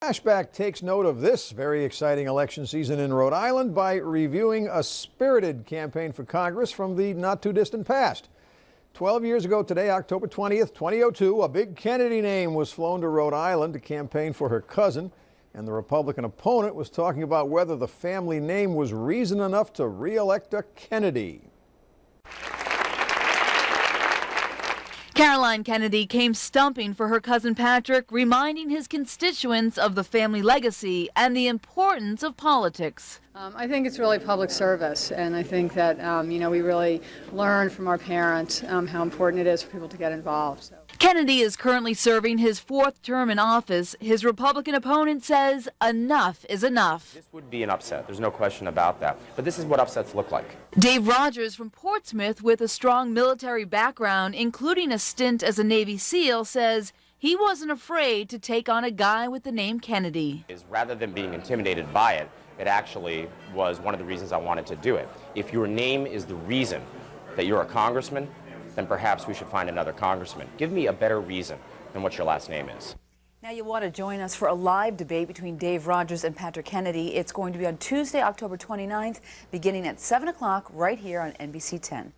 Flashback takes note of this very exciting election season in Rhode Island by reviewing a spirited campaign for Congress from the not-too-distant past. 12 years ago today, October 20th, 2002, a big Kennedy name was flown to Rhode Island to campaign for her cousin, and the Republican opponent was talking about whether the family name was reason enough to re-elect a Kennedy. Caroline Kennedy came stumping for her cousin Patrick, reminding his constituents of the family legacy and the importance of politics. I think it's really public service, and I think that we really learn from our parents how important it is for people to get involved. So. Kennedy is currently serving his fourth term in office. His Republican opponent says enough is enough. This would be an upset. There's no question about that. But this is what upsets look like. Dave Rogers from Portsmouth, with a strong military background, including a stint as a Navy SEAL, says he wasn't afraid to take on a guy with the name Kennedy. Rather than being intimidated by it, it actually was one of the reasons I wanted to do it. If your name is the reason that you're a congressman, then perhaps we should find another congressman. Give me a better reason than what your last name is. Now you want to join us for a live debate between Dave Rogers and Patrick Kennedy. It's going to be on Tuesday, October 29th, beginning at 7 o'clock right here on NBC 10.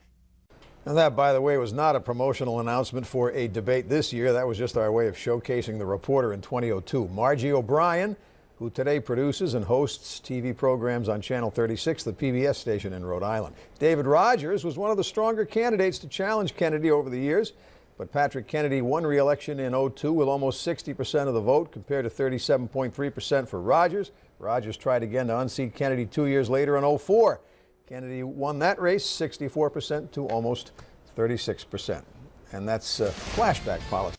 And that, by the way, was not a promotional announcement for a debate this year. That was just our way of showcasing the reporter in 2002. Margie O'Brien, who today produces and hosts TV programs on Channel 36, the PBS station in Rhode Island. David Rogers was one of the stronger candidates to challenge Kennedy over the years, but Patrick Kennedy won re-election in 2002 with almost 60% of the vote compared to 37.3% for Rogers. Rogers tried again to unseat Kennedy 2 years later in 2004. Kennedy won that race 64% to almost 36%. And that's flashback politics.